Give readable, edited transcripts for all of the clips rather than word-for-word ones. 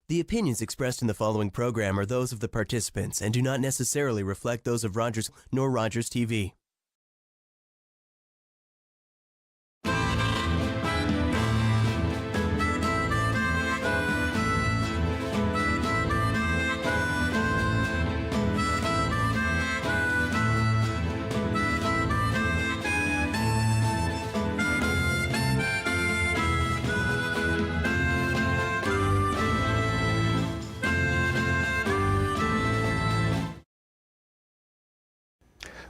The opinions expressed in the following program are those of the participants and do not necessarily reflect those of Rogers nor Rogers TV.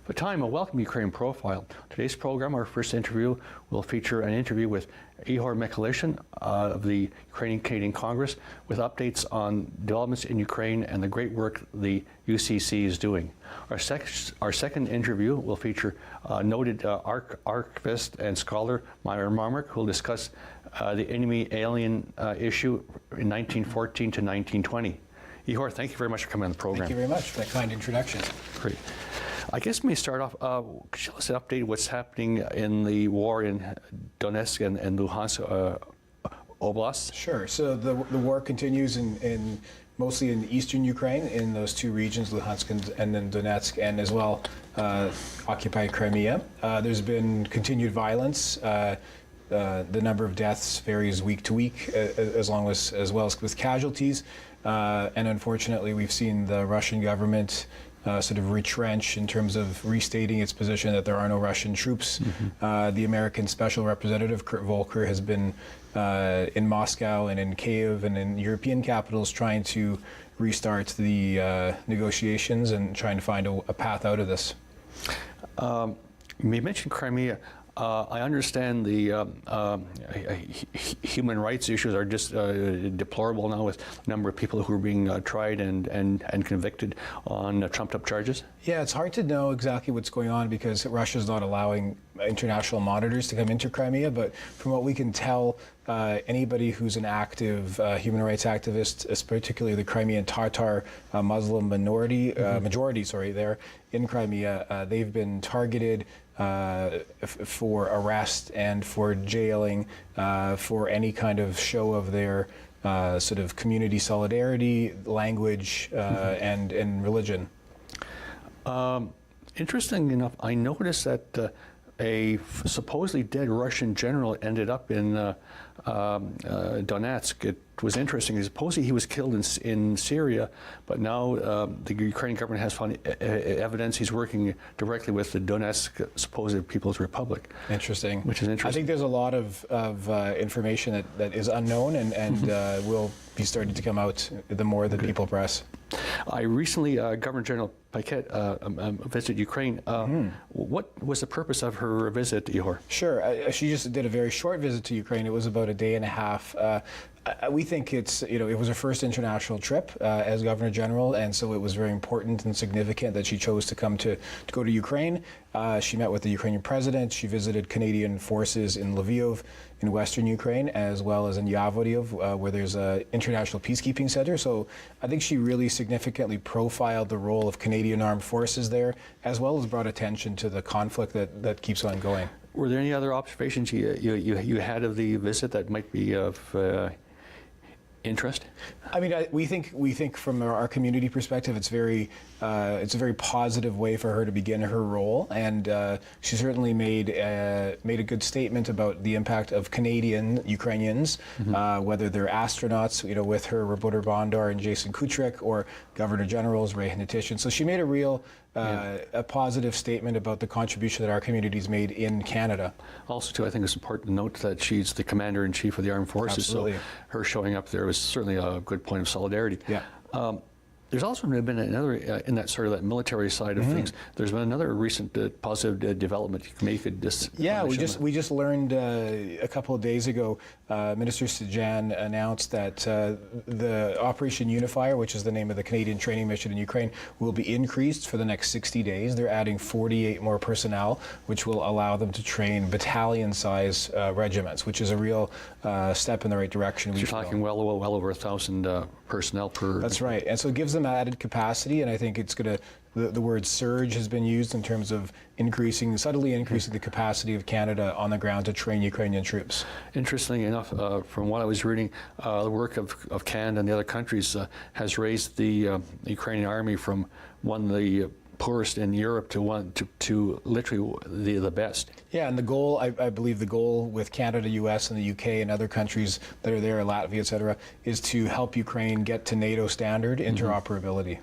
The time, a welcome Ukraine profile. Today's program, our first interview, will feature an interview with Ihor Mikhalishin of the Ukrainian Canadian Congress with updates on developments in Ukraine and the great work the UCC is doing. Our second interview will feature noted archivist and scholar Myron Marmurk, who will discuss the enemy-alien issue in 1914 to 1920. Ihor, thank you very much for coming on the program. Thank you very much for that kind introduction. Great. I guess let me start off, could you give us an update what's happening in the war in Donetsk and Luhansk Oblast? Sure. So the war continues in mostly in eastern Ukraine, in those two regions, Luhansk and then Donetsk, and as well occupied Crimea. There's been continued violence. The number of deaths varies week to week, as well as with casualties. And unfortunately, we've seen the Russian government sort of retrench in terms of restating its position that there are no Russian troops. Mm-hmm. The American Special Representative, Kurt Volker, has been in Moscow and in Kyiv and in European capitals trying to restart the negotiations and trying to find a path out of this. You mentioned Crimea. I understand the human rights issues are just deplorable now, with a number of people who are being tried and convicted on trumped-up charges. Yeah, it's hard to know exactly what's going on because Russia's not allowing international monitors to come into Crimea, but from what we can tell, anybody who's an active human rights activist, particularly the Crimean Tatar Muslim majority there in Crimea, they've been targeted for arrest and for jailing for any kind of show of their sort of community solidarity, language, and religion. Interesting enough, I noticed that a supposedly dead Russian general ended up in Donetsk. It was interesting. Supposedly he was killed in Syria, but now the Ukrainian government has found evidence he's working directly with the Donetsk supposed People's Republic. Interesting. Which is interesting. I think there's a lot of information that is unknown and will be starting to come out the more that people press. I recently, Governor General Paquette visited Ukraine. What was the purpose of her visit, Ihor? Sure. She just did a very short visit to Ukraine. It was about a day and a half. We think it was her first international trip as Governor General, and so it was very important and significant that she chose to come to go to Ukraine. She met with the Ukrainian president. She visited Canadian forces in Lviv in western Ukraine, as well as in Yavoriv, where there's an international peacekeeping center. So I think she really significantly profiled the role of Canadian armed forces there, as well as brought attention to the conflict that keeps on going. Were there any other observations you had of the visit that might be of interest? I mean, we think from our community perspective, it's a very positive way for her to begin her role, and she certainly made a good statement about the impact of Canadian Ukrainians, whether they're astronauts, with her Roboter Bondar and Jason Kutrek, or Governor Generals Ray Hnatyshyn. So she made a real a positive statement about the contribution that our communities made in Canada. Also, too, I think it's important to note that she's the Commander-in-Chief of the Armed Forces. Absolutely. So her showing up there was certainly a good point of solidarity. Yeah. There's also been another, in that sort of that military side of things, there's been another recent positive development. Maybe you could just... Yeah, we just learned a couple of days ago, Minister Sajan announced that the Operation Unifier, which is the name of the Canadian training mission in Ukraine, will be increased for the next 60 days. They're adding 48 more personnel, which will allow them to train battalion-size regiments, which is a real step in the right direction. So you're talking well over 1,000 personnel per... That's right, and so it gives them some added capacity, and I think it's going to. The word surge has been used in terms of subtly increasing the capacity of Canada on the ground to train Ukrainian troops. Interestingly enough, from what I was reading, the work of Canada and the other countries has raised the Ukrainian army from one of the poorest in Europe to literally the best. Yeah, and the goal, I believe the goal with Canada, US, and the UK and other countries that are there, Latvia, et cetera, is to help Ukraine get to NATO standard interoperability.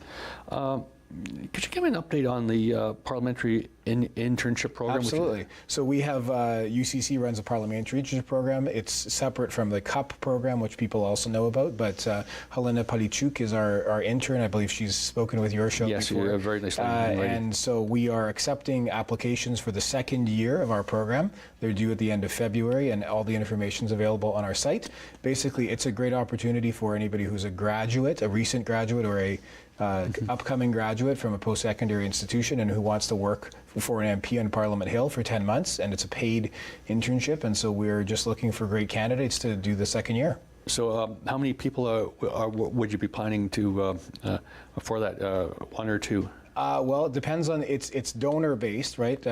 Could you give me an update on the parliamentary internship program? Absolutely. So we have UCC runs a parliamentary internship program. It's separate from the CUP program, which people also know about. But Helena Palichuk is our intern. I believe she's spoken with your show yes, before. Yes, very nice lady. And so we are accepting applications for the second year of our program. They're due at the end of February, and all the information is available on our site. Basically, it's a great opportunity for anybody who's a graduate, a recent graduate, or a upcoming graduate from a post-secondary institution and who wants to work for an MP on Parliament Hill for 10 months, and it's a paid internship, and so we're just looking for great candidates to do the second year. So how many people would you be planning to for that, one or two? Well, it depends on, it's donor based, right?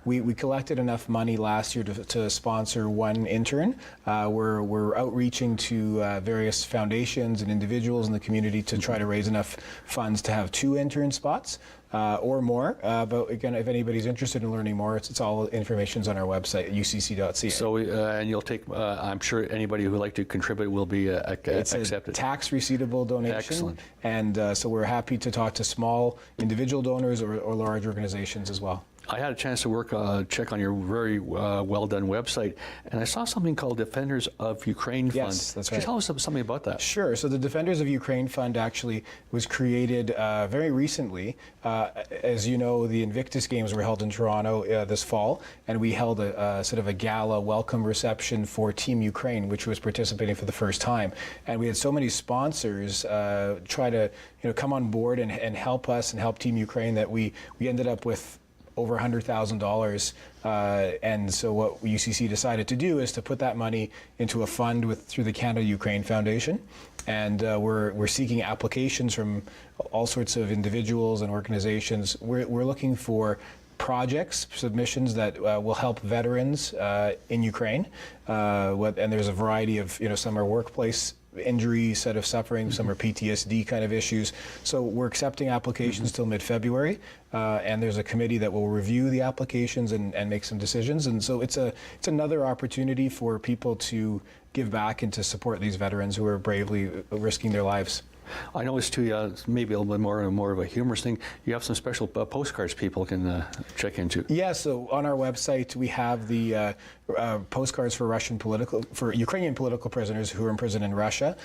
We collected enough money last year to sponsor one intern. We're outreaching to various foundations and individuals in the community to try to raise enough funds to have 2 intern spots. Or more, but again, if anybody's interested in learning more, it's all information's on our website, ucc.ca. So, and you'll take, I'm sure anybody who would like to contribute will be accepted. It's a tax receivable donation. Excellent. And so we're happy to talk to small individual donors or large organizations as well. I had a chance to check on your very well done website, and I saw something called Defenders of Ukraine Fund. Yes, that's right. Can you tell us something about that? Sure. So the Defenders of Ukraine Fund actually was created very recently. As you know, the Invictus Games were held in Toronto this fall, and we held a sort of a gala welcome reception for Team Ukraine, which was participating for the first time. And we had so many sponsors try to come on board and help us and help Team Ukraine that we ended up with over $100,000, and so what UCC decided to do is to put that money into a fund through the Canada-Ukraine Foundation, and we're seeking applications from all sorts of individuals and organizations. We're looking for projects, submissions that will help veterans in Ukraine, and there's a variety of, some are workplace injury, set of suffering, some are PTSD kind of issues. So we're accepting applications till mid-February, and there's a committee that will review the applications and make some decisions. And so it's another opportunity for people to give back and to support these veterans who are bravely risking their lives. I noticed too, maybe a little bit more of a humorous thing. You have some special postcards people can check into. Yeah, so on our website we have the postcards for Ukrainian political prisoners who are in prison in Russia.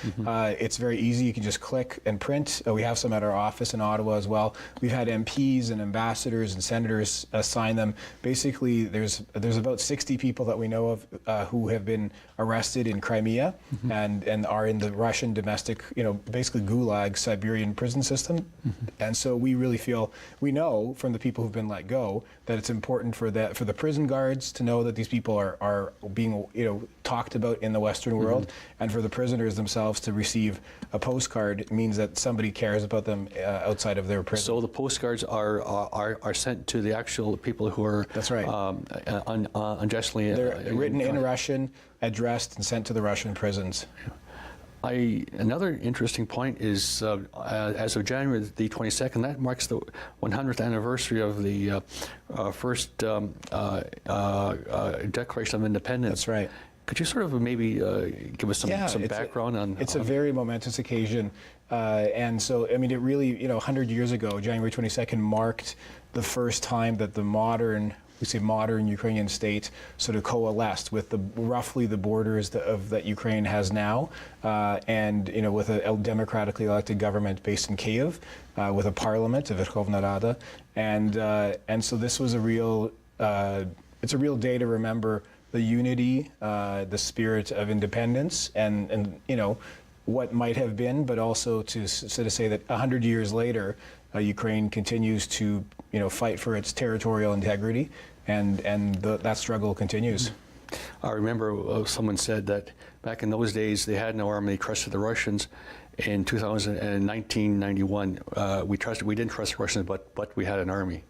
It's very easy. You can just click and print. We have some at our office in Ottawa as well. We've had MPs and ambassadors and senators sign them. Basically, there's about 60 people that we know of who have been arrested in Crimea and are in the Russian domestic, basically Gulag Siberian prison system. And so we really feel, we know from the people who've been let go that it's important for the prison guards to know that these people are being talked about in the Western world, and for the prisoners themselves to receive a postcard means that somebody cares about them outside of their prison. So the postcards are sent to the actual people who are that's right unjustly they're written in Russian, addressed and sent to the Russian prisons. Another interesting point is, as of January the 22nd, that marks the 100th anniversary of the first Declaration of Independence. That's right. Could you sort of maybe give us some background on? It's a very momentous occasion, and so it really, 100 years ago, January 22nd marked the first time that the modern Ukrainian state sort of coalesced with roughly the borders that Ukraine has now, and with a democratically elected government based in Kyiv, with a parliament, a Verkhovna Rada, and so this was it's a real day to remember the unity, the spirit of independence, and what might have been, but also to sort of say that 100 years later, Ukraine continues to fight for its territorial integrity, and that struggle continues. I remember someone said that back in those days they had no army, they trusted the Russians, in 1991. We didn't trust the Russians, but we had an army.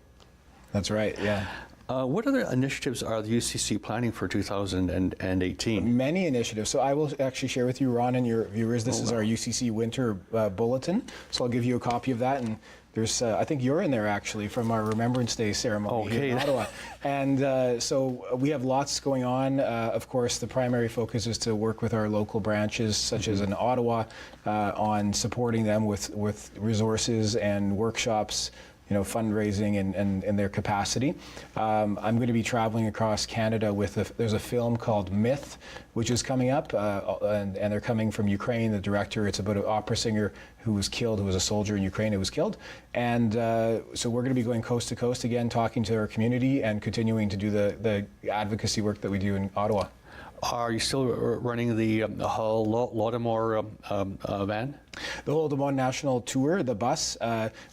That's right, yeah. What other initiatives are the UCC planning for 2018? Many initiatives. So I will actually share with you, Ron, and your viewers, this is our UCC Winter Bulletin. So I'll give you a copy of that. And there's, I think you're in there actually from our Remembrance Day ceremony here in Ottawa. And so we have lots going on. Of course, the primary focus is to work with our local branches, such as in Ottawa, on supporting them with resources and workshops, fundraising and their capacity. I'm going to be traveling across Canada with there's a film called Myth, which is coming up, and they're coming from Ukraine. The director, it's about an opera singer who was killed, who was a soldier in Ukraine who was killed. And so we're going to be going coast to coast again, talking to our community and continuing to do the advocacy work that we do in Ottawa. Are you still running the Holodomor van? The Holodomor National Tour, the bus,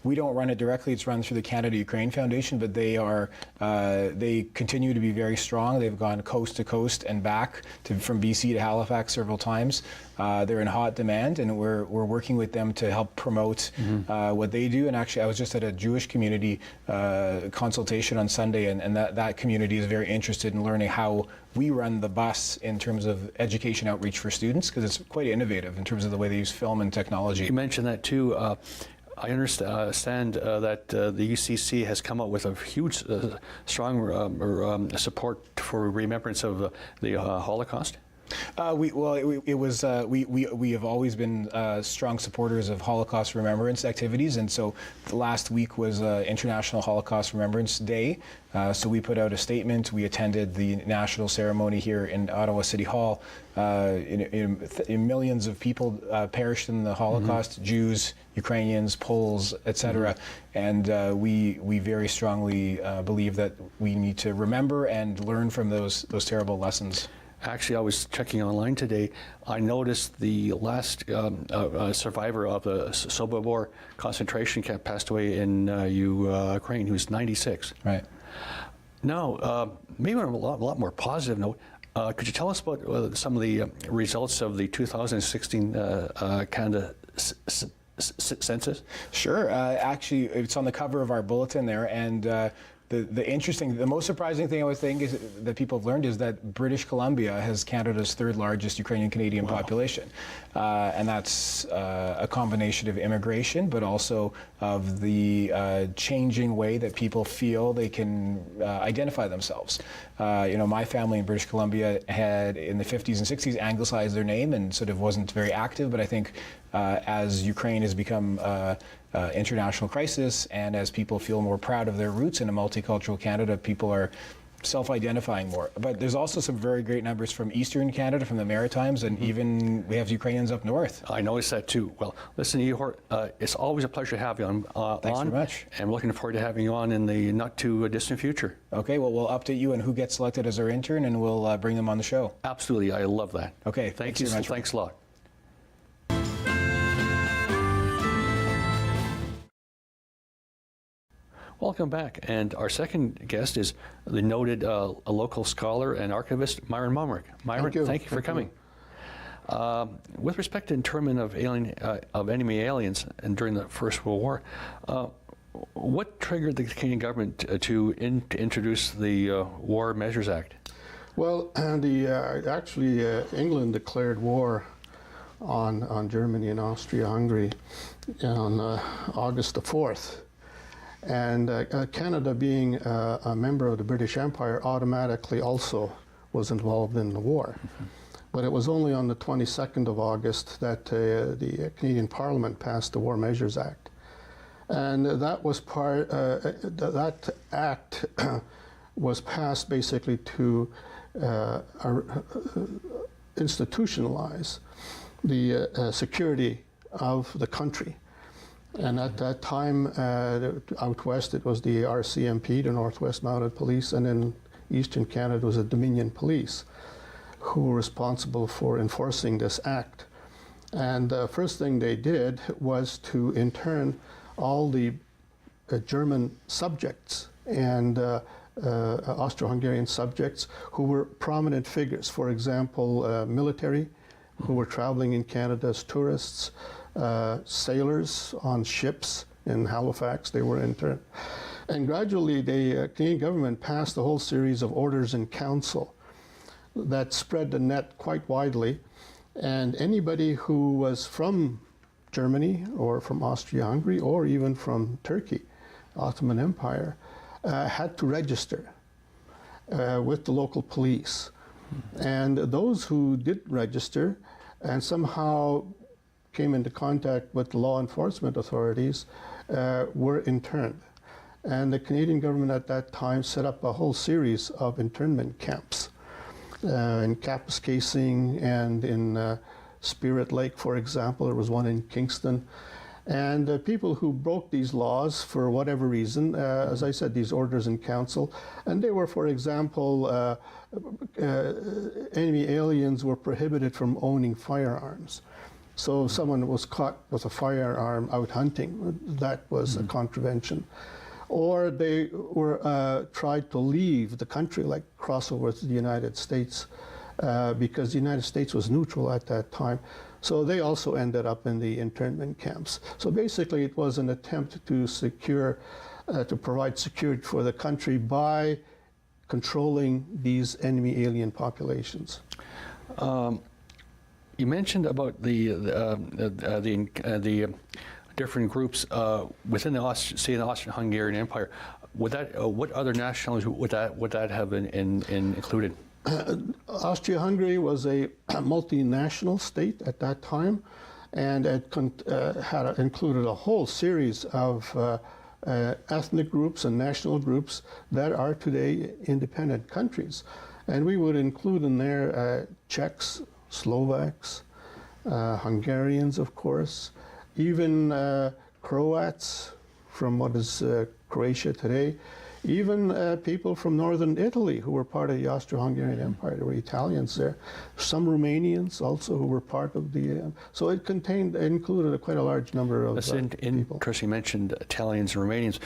we don't run it directly. It's run through the Canada-Ukraine Foundation, but they continue to be very strong. They've gone coast to coast and back from BC to Halifax several times. They're in hot demand, and we're working with them to help promote what they do. And actually, I was just at a Jewish community consultation on Sunday, and that community is very interested in learning how we run the bus in terms of education outreach for students, because it's quite innovative in terms of the way they use film and technology. You mentioned that too. I understand that the UCC has come up with a huge, strong support for remembrance of the Holocaust. We have always been strong supporters of Holocaust remembrance activities, and so last week was International Holocaust Remembrance Day. So we put out a statement. We attended the national ceremony here in Ottawa City Hall. Millions of people perished in the Holocaust: Jews, Ukrainians, Poles, etc. And we very strongly believe that we need to remember and learn from those terrible lessons. Actually, I was checking online today. I noticed the last survivor of the Sobibor concentration camp passed away in Ukraine. He was 96. Right. Now, maybe on a lot more positive note, could you tell us about some of the results of the 2016 Canada census? Sure. Actually, it's on the cover of our bulletin there, and the most surprising thing I would think is that people have learned is that British Columbia has Canada's third largest Ukrainian-Canadian population. And that's a combination of immigration, but also of the changing way that people feel they can identify themselves. My family in British Columbia had, in the 50s and 60s, anglicized their name and sort of wasn't very active, but I think as Ukraine has become international crisis, and as people feel more proud of their roots in a multicultural Canada, people are self-identifying more. But there's also some very great numbers from Eastern Canada, from the Maritimes, and even we have Ukrainians up north. I noticed that too. Well, listen, Ihor, it's always a pleasure to have you on. Thanks very much. And looking forward to having you on in the not too distant future. Okay, well, we'll update you on who gets selected as our intern, and we'll bring them on the show. Absolutely, I love that. Okay, thank you so much. Thanks a lot. Welcome back, and our second guest is the noted a local scholar and archivist, Myron Momrick. Myron, thank you for coming. With respect to internment of enemy aliens and during the First World War, what triggered the Canadian government to introduce the War Measures Act? Well, actually, England declared war on Germany and Austria-Hungary on August the 4th. And Canada, being a member of the British Empire, automatically also was involved in the war. But it was only on the 22nd of August that the Canadian Parliament passed the War Measures Act. And that was that act was passed basically to institutionalize the security of the country. And at that time, out west, it was the RCMP, the Northwest Mounted Police, and in Eastern Canada, it was the Dominion Police, who were responsible for enforcing this act. And the first thing they did was to intern all the German subjects and Austro-Hungarian subjects who were prominent figures. For example, military, who were traveling in Canada as tourists, sailors on ships in Halifax, they were interned. And gradually, the Canadian government passed a whole series of orders in council that spread the net quite widely. And anybody who was from Germany or from Austria-Hungary or even from Turkey, Ottoman Empire, had to register with the local police. And those who did register and somehow came into contact with the law enforcement authorities were interned. And the Canadian government at that time set up a whole series of internment camps in Kapuskasing and in Spirit Lake, for example. There was one in Kingston. And people who broke these laws for whatever reason, as I said, these orders in council, and they were, for example, enemy aliens were prohibited from owning firearms. So if someone was caught with a firearm out hunting, that was a contravention. Or they were tried to leave the country, like cross over to the United States, because the United States was neutral at that time. So they also ended up in the internment camps. So basically it was an attempt to secure, to provide security for the country by controlling these enemy alien populations. You mentioned about the different groups within the Austrian-Hungarian Empire. Would that what other nationalities would that have been included? Austria-Hungary was a multinational state at that time, and it had included a whole series of ethnic groups and national groups that are today independent countries. And we would include in there Czechs, Slovaks, Hungarians, of course, even Croats from what is Croatia today, even people from northern Italy who were part of the Austro-Hungarian Empire. There were Italians there. Some Romanians also who were part of the... so it included quite a large number of people. Interesting, you mentioned Italians and Romanians.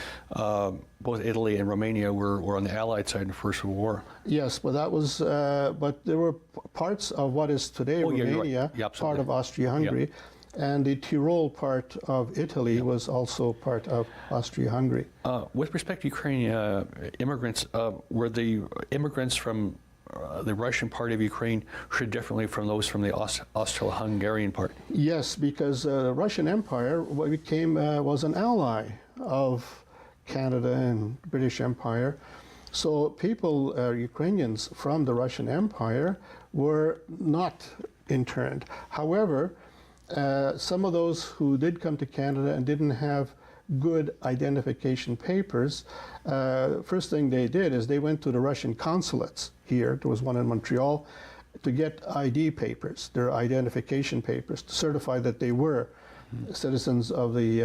Both Italy and Romania were on the Allied side in the First World War. Yes, but that was... but there were parts of what is today Romania, right. part of Austria-Hungary. Yep. And the Tyrol part of Italy was also part of Austria-Hungary. With respect to Ukrainian immigrants, were the immigrants from the Russian part of Ukraine treated differently from those from the Austro-Hungarian part? Yes, because the Russian Empire was an ally of Canada and British Empire. So people, Ukrainians from the Russian Empire, were not interned. However, some of those who did come to Canada and didn't have good identification papers, first thing they did is they went to the Russian consulates here, there was one in Montreal, to get ID papers, their identification papers, to certify that they were citizens of the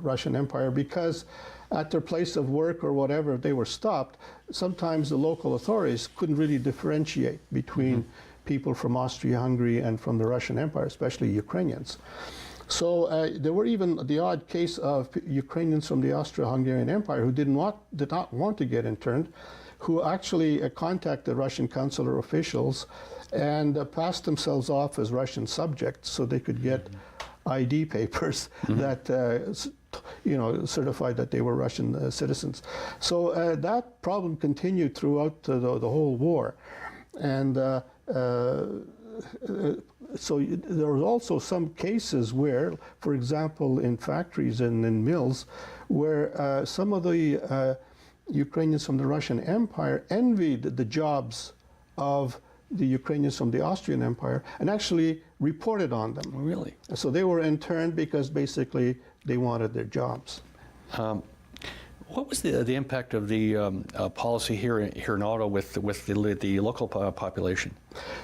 Russian Empire, because at their place of work or whatever, if they were stopped, sometimes the local authorities couldn't really differentiate between people from Austria-Hungary and from the Russian Empire, especially Ukrainians. So there were even the odd case of Ukrainians from the Austro-Hungarian Empire who did not want to get interned, who actually contacted Russian consular officials and passed themselves off as Russian subjects so they could get ID papers that certified that they were Russian citizens. So that problem continued throughout the whole war. And so there were also some cases where, for example, in factories and in mills, where some of the Ukrainians from the Russian Empire envied the jobs of the Ukrainians from the Austrian Empire and actually reported on them. Really? So they were interned because basically they wanted their jobs. What was the impact of the policy here in Ottawa with the local population?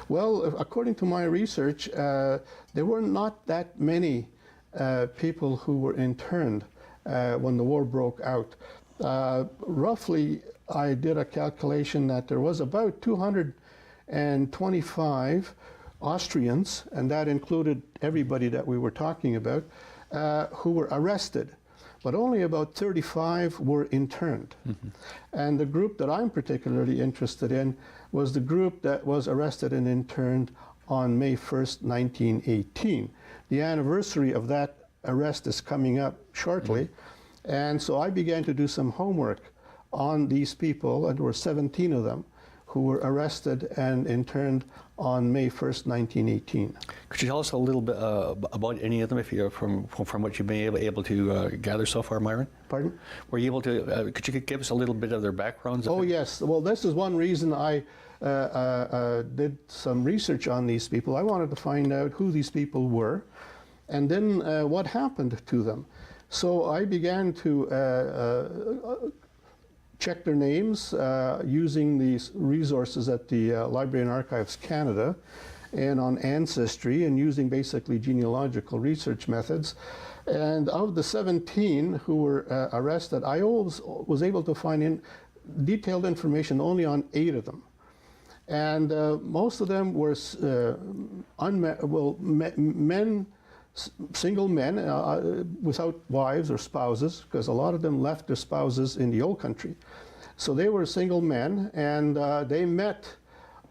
Well, according to my research, there were not that many people who were interned when the war broke out. Roughly, I did a calculation that there was about 225 Austrians, and that included everybody that we were talking about, who were arrested. But only about 35 were interned. And the group that I'm particularly interested in was the group that was arrested and interned on May 1st, 1918. The anniversary of that arrest is coming up shortly, and so I began to do some homework on these people, and there were 17 of them who were arrested and interned on May 1st, 1918. Could you tell us a little bit about any of them, if you're from what you've been able to gather so far, Myron? Pardon? Were you able to? Could you give us a little bit of their backgrounds? Oh yes. Well, this is one reason I did some research on these people. I wanted to find out who these people were, and then what happened to them. So I began to check their names using these resources at the Library and Archives Canada and on Ancestry, and using basically genealogical research methods. And of the 17 who were arrested, I was able to find detailed information only on 8 of them. And most of them were men, single men without wives or spouses, because a lot of them left their spouses in the old country. So they were single men, and they met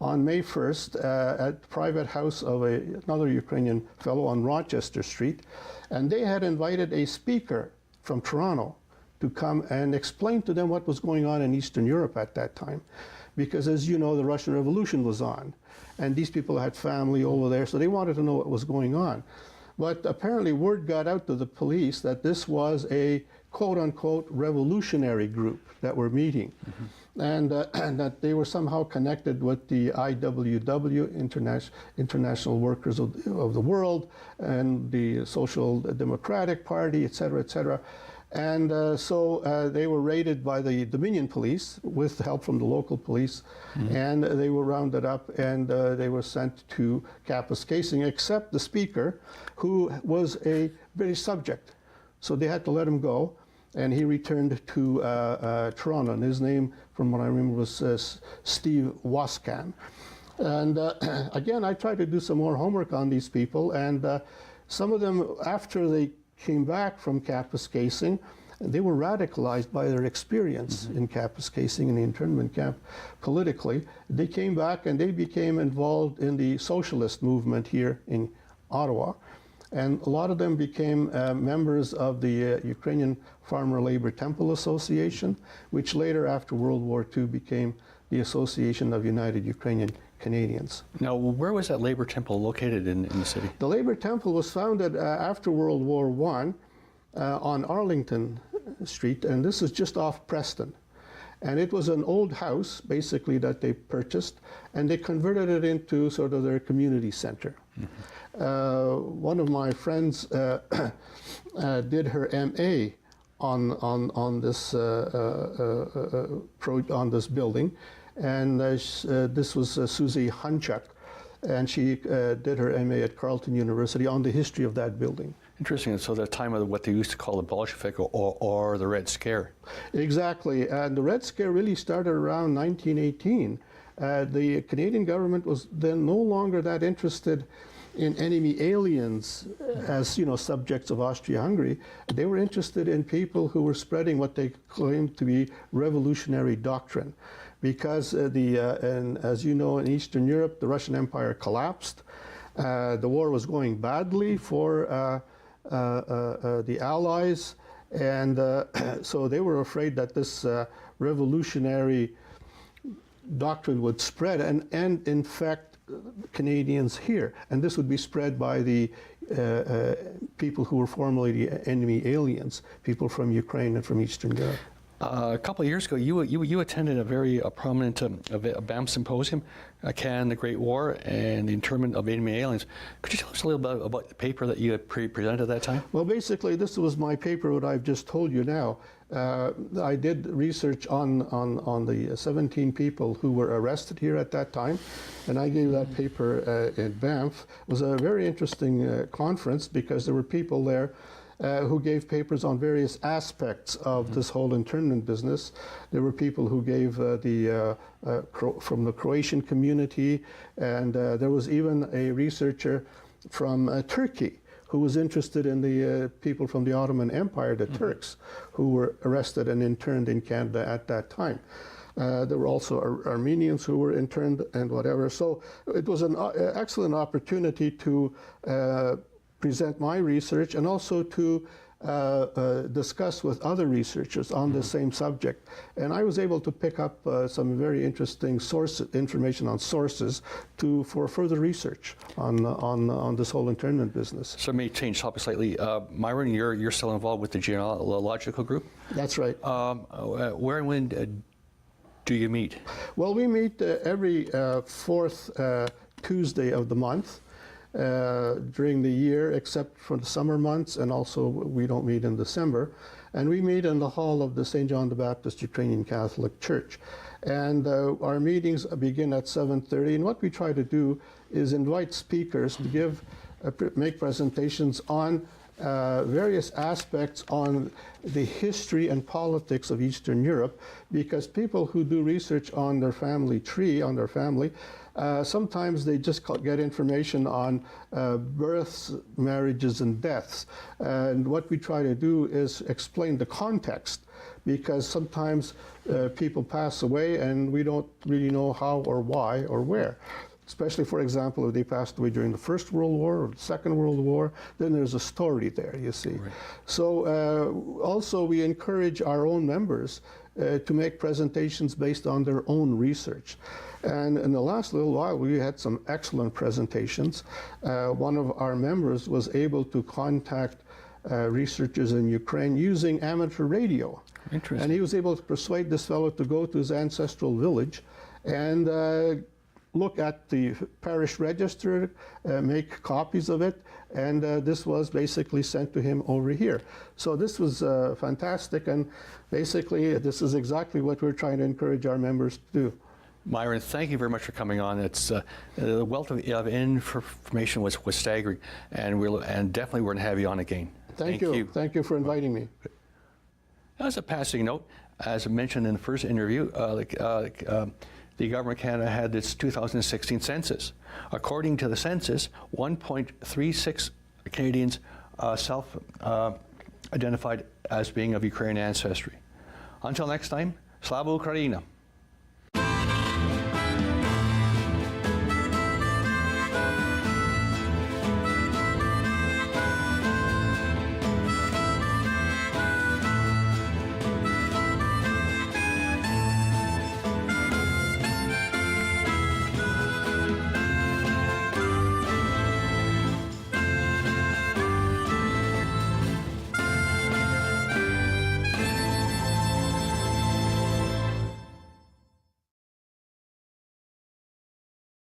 on May 1st at the private house of another Ukrainian fellow on Rochester Street, and they had invited a speaker from Toronto to come and explain to them what was going on in Eastern Europe at that time. Because, as you know, the Russian Revolution was on, and these people had family over there, so they wanted to know what was going on. But apparently word got out to the police that this was a quote-unquote revolutionary group that were meeting, and that they were somehow connected with the IWW, International Workers of the World, and the Social Democratic Party, etc., etc. And so they were raided by the Dominion police with help from the local police, and they were rounded up, and they were sent to Kapuskasing, except the speaker, who was a British subject. So they had to let him go, and he returned to Toronto, and his name, from what I remember, was Steve Waskan. And again, I tried to do some more homework on these people, and some of them, after they came back from Kapuskasing, they were radicalized by their experience in Kapuskasing, in the internment camp, politically. They came back and they became involved in the socialist movement here in Ottawa. And a lot of them became members of the Ukrainian Farmer Labor Temple Association, which later, after World War II, became the Association of United Ukrainian Canadians. Now, where was that labor temple located in the city? The Labor Temple was founded after World War I on Arlington Street, and this is just off Preston. And it was an old house, basically, that they purchased, and they converted it into sort of their community center. One of my friends did her MA on this building, and this was Susie Hunchuk, and she did her MA at Carleton University on the history of that building. Interesting. So the time of what they used to call the Bolshevik or the Red Scare. Exactly, and the Red Scare really started around 1918. The Canadian government was then no longer that interested in enemy aliens as, you know, subjects of Austria-Hungary. They were interested in people who were spreading what they claimed to be revolutionary doctrine. Because and as you know, in Eastern Europe, the Russian Empire collapsed. The war was going badly for the Allies, and so they were afraid that this revolutionary doctrine would spread and infect Canadians here, and this would be spread by the people who were formerly the enemy aliens, people from Ukraine and from Eastern Europe. A couple of years ago, you attended a very prominent BAM symposium, Can the Great War and the Internment of Enemy Aliens. Could you tell us a little bit about the paper that you had presented at that time? Well, basically, this was my paper, what I've just told you now. I did research on the 17 people who were arrested here at that time, and I gave that paper in Banff. It was a very interesting conference because there were people there who gave papers on various aspects of this whole internment business. There were people who gave from the Croatian community, and there was even a researcher from Turkey who was interested in the people from the Ottoman Empire, the Turks, who were arrested and interned in Canada at that time. There were also Armenians who were interned and whatever. So it was an excellent opportunity to present my research and also to discuss with other researchers on the same subject. And I was able to pick up some very interesting information on sources for further research on this whole internment business. So let me change topic slightly. Myron, you're still involved with the genealogical group? That's right. Where and when do you meet? Well, we meet every fourth Tuesday of the month. During the year, except for the summer months, and also we don't meet in December. And we meet in the hall of the St. John the Baptist Ukrainian Catholic Church. And our meetings begin at 7:30. And what we try to do is invite speakers to make presentations on various aspects on the history and politics of Eastern Europe, because people who do research on their family tree, on their family, sometimes they just get information on births, marriages, and deaths. And what we try to do is explain the context, because sometimes people pass away and we don't really know how or why or where. Especially, for example, if they passed away during the First World War or the Second World War, then there's a story there, you see. Right. So also we encourage our own members to make presentations based on their own research. And in the last little while, we had some excellent presentations. One of our members was able to contact researchers in Ukraine using amateur radio. Interesting. And he was able to persuade this fellow to go to his ancestral village and look at the parish register, make copies of it, and this was basically sent to him over here. So this was fantastic, and basically this is exactly what we're trying to encourage our members to do. Myron, thank you very much for coming on. It's the wealth of information was staggering, and definitely we're going to have you on again. Thank you. Thank you for inviting me. As a passing note, as I mentioned in the first interview, the Government of Canada had its 2016 census. According to the census, 1.36 Canadians self-identified as being of Ukrainian ancestry. Until next time, Slava Ukraina!